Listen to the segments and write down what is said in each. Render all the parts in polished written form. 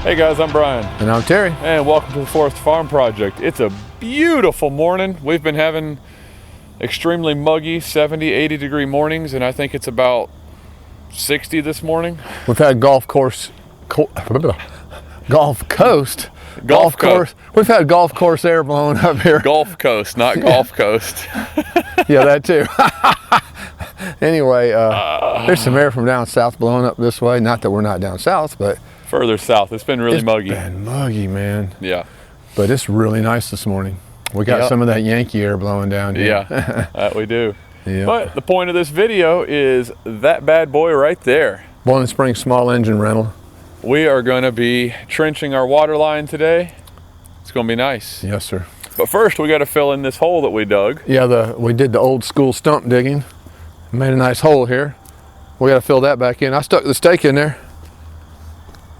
Hey guys, I'm Brian. And I'm Terry. And welcome to the Forest Farm Project. It's a beautiful morning. We've been having extremely muggy 70, 80 degree mornings, and I think it's about 60 this morning. We've had Gulf Coast. We've had Gulf Course air blowing up here. Gulf Coast, not Gulf Coast. Yeah, that too. Anyway, there's some air from down south blowing up this way. Not that we're not down south, but further south. It's been really muggy. It's been muggy, man. Yeah. But it's really nice this morning. We got some of that Yankee air blowing down here. Yeah, that we do. Yep. But the point of this video is that bad boy right there. Bowling Springs small engine rental. We are going to be trenching our water line today. It's going to be nice. Yes, sir. But first, we got to fill in this hole that we dug. Yeah, we did the old school stump digging. Made a nice hole here. We got to fill that back in. I stuck the stake in there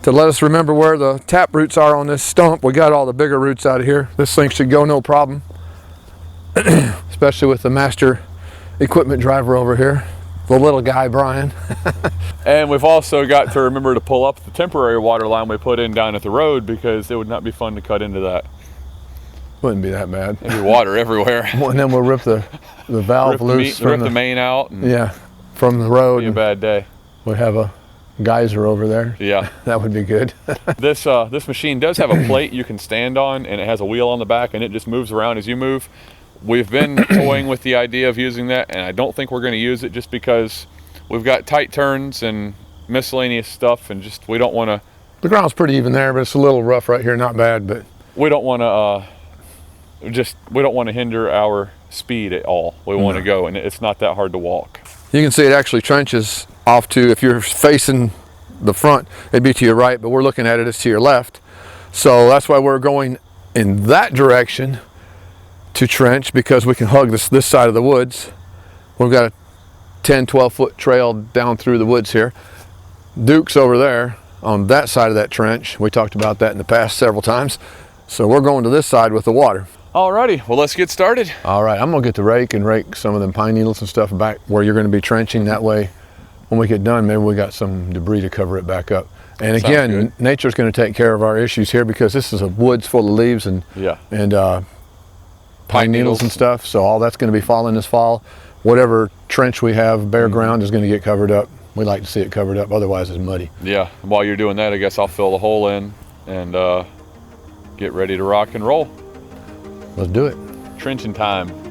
to let us remember where the tap roots are on this stump. We got all the bigger roots out of here. This thing should go no problem, especially with the master equipment driver over here, the little guy, Brian. And we've also got to remember to pull up the temporary water line we put in down at the road, because it would not be fun to cut into that. Wouldn't be that bad. There'd be water everywhere. And then we'll rip the valve loose. Rip the main out. And yeah, from the road. It'd be a bad day. We have a geyser over there. Yeah. That would be good. This machine does have a plate you can stand on, and it has a wheel on the back, and it just moves around as you move. We've been toying with the idea of using that, and I don't think we're going to use it just because we've got tight turns and miscellaneous stuff, and just we don't want to. The ground's pretty even there, but it's a little rough right here. Not bad, but we don't want to we don't want to hinder our speed at all. We want to go, and it's not that hard to walk. You can see it actually trenches off to, if you're facing the front, it'd be to your right, but we're looking at it, it's to your left. So that's why we're going in that direction to trench, because we can hug this side of the woods. We've got a 10, 12 foot trail down through the woods here. Duke's over there on that side of that trench. We talked about that in the past several times. So we're going to this side with the water. Alrighty, well, let's get started. All right, I'm gonna get the rake and rake some of them pine needles and stuff back where you're gonna be trenching. That way, when we get done, maybe we got some debris to cover it back up. And again, nature's gonna take care of our issues here, because this is a woods full of leaves and pine needles and stuff. So all that's gonna be falling this fall. Whatever trench we have, bare ground, is gonna get covered up. We like to see it covered up, otherwise it's muddy. Yeah, while you're doing that, I guess I'll fill the hole in and get ready to rock and roll. Let's do it. Trenching time.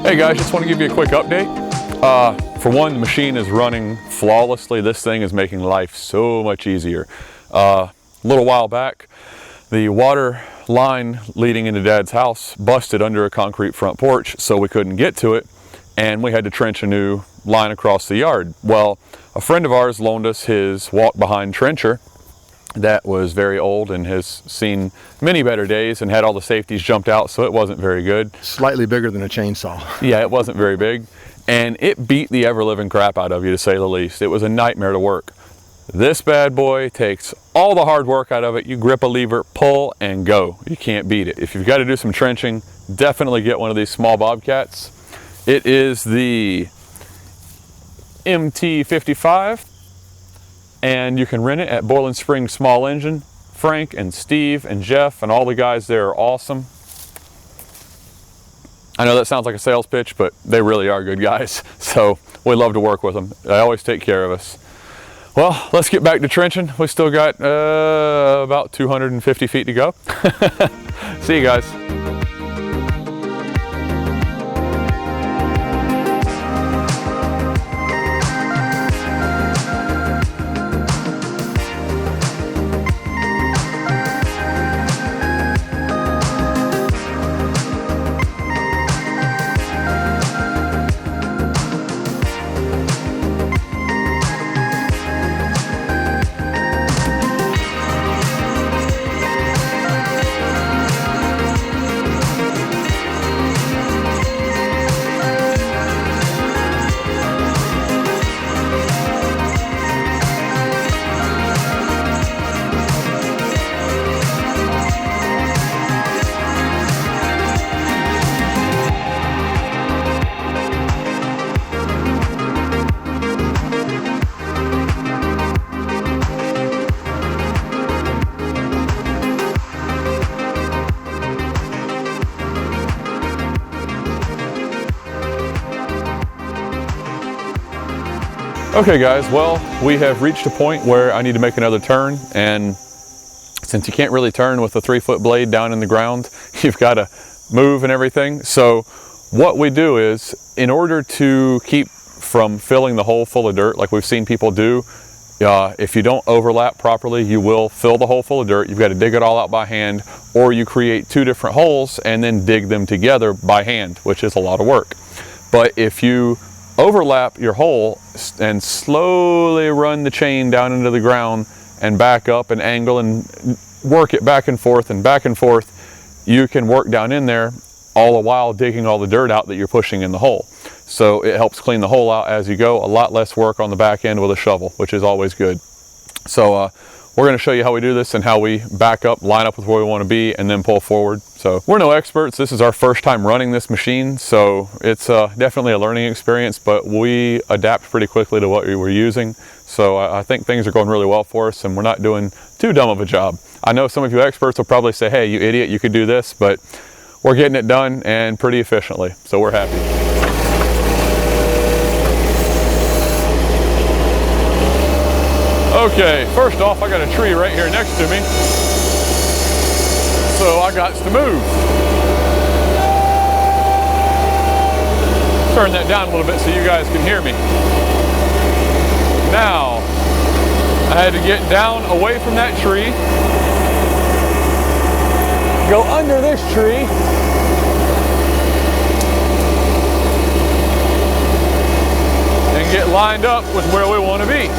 Hey guys, just want to give you a quick update. For one, the machine is running flawlessly. This thing is making life so much easier. A little while back, the water line leading into Dad's house busted under a concrete front porch, so we couldn't get to it, and we had to trench a new line across the yard. Well, a friend of ours loaned us his walk-behind trencher that was very old and has seen many better days and had all the safeties jumped out, so it wasn't very good. Slightly bigger than a chainsaw. Yeah, it wasn't very big, and it beat the ever-living crap out of you, to say the least. It was a nightmare to work. This bad boy takes all the hard work out of it. You grip a lever, pull, and go. You can't beat it. If you've got to do some trenching, definitely get one of these small Bobcats. It is the MT55, and you can rent it at Boiling Springs Small Engine. Frank and Steve and Jeff and all the guys there are awesome. I know that sounds like a sales pitch, but they really are good guys. So we love to work with them. They always take care of us. Well, let's get back to trenching. We still got about 250 feet to go. See you guys. Okay guys, well, we have reached a point where I need to make another turn, and since you can't really turn with a 3-foot blade down in the ground, you've got to move and everything. So what we do is, in order to keep from filling the hole full of dirt like we've seen people do, if you don't overlap properly, you will fill the hole full of dirt. You've got to dig it all out by hand, or you create 2 different holes and then dig them together by hand, which is a lot of work. But if you overlap your hole and slowly run the chain down into the ground and back up and angle and work it back and forth, you can work down in there all the while digging all the dirt out that you're pushing in the hole. So it helps clean the hole out as you go. A lot less work on the back end with a shovel, which is always good. So we're going to show you how we do this and how we back up, line up with where we want to be, and then pull forward. So we're no experts. This is our first time running this machine, so it's definitely a learning experience, but we adapt pretty quickly to what we were using. So I think things are going really well for us, and we're not doing too dumb of a job. I know some of you experts will probably say, hey, you idiot, you could do this, but we're getting it done and pretty efficiently, so we're happy. Okay, first off, I got a tree right here next to me, so I got to move. Turn that down a little bit so you guys can hear me. Now, I had to get down away from that tree, go under this tree, and get lined up with where we want to be.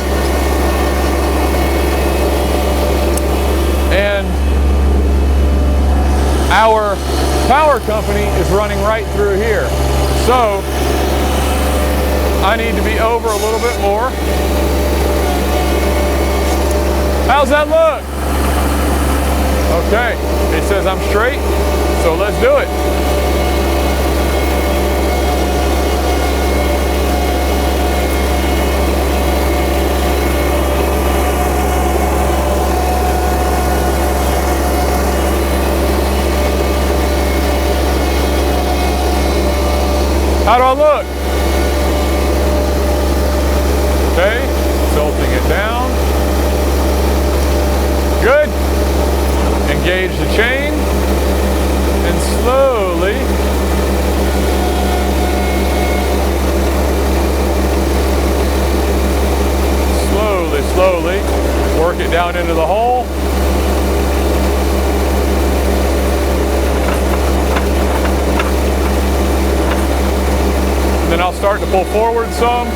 And our power company is running right through here. So I need to be over a little bit more. How's that look? Okay, it says I'm straight, so let's do it. How do I look? Okay, tilting it down. Good. Engage the chain and slowly work it down into the hole. Then I'll start to pull forward some,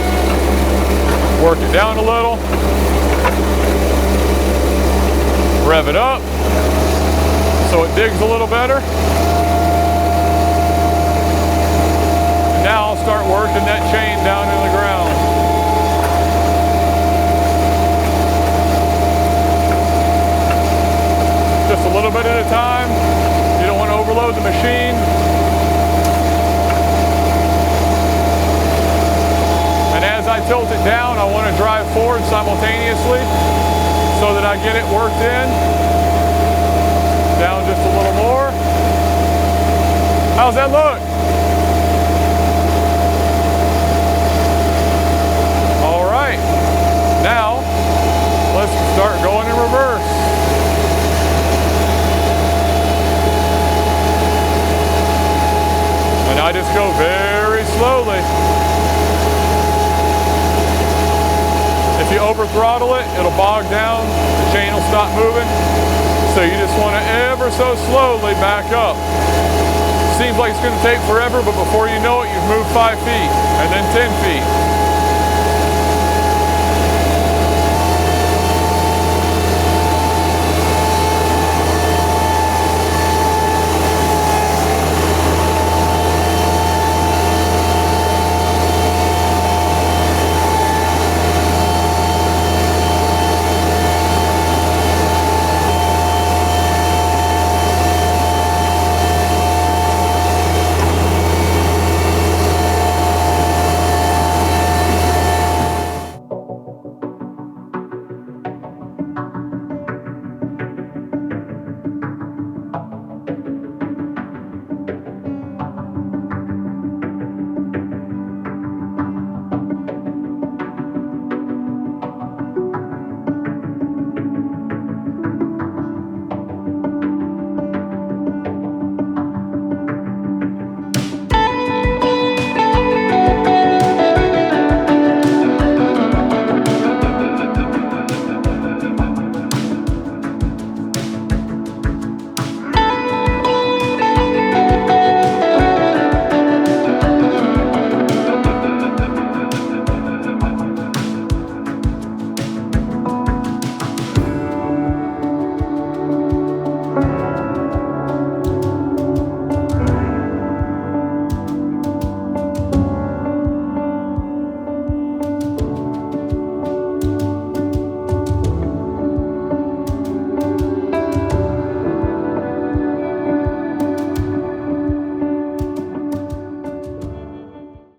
work it down a little, rev it up so it digs a little better. And now I'll start working that chain down in the ground. load the machine. And as I tilt it down, I want to drive forward simultaneously so that I get it worked in. Down just a little more. How's that look? All right. Now, let's start going in reverse. And I just go very slowly. If you over throttle it, it'll bog down, the chain will stop moving. So you just want to ever so slowly back up. Seems like it's going to take forever, but before you know it, you've moved 5 feet, and then 10 feet.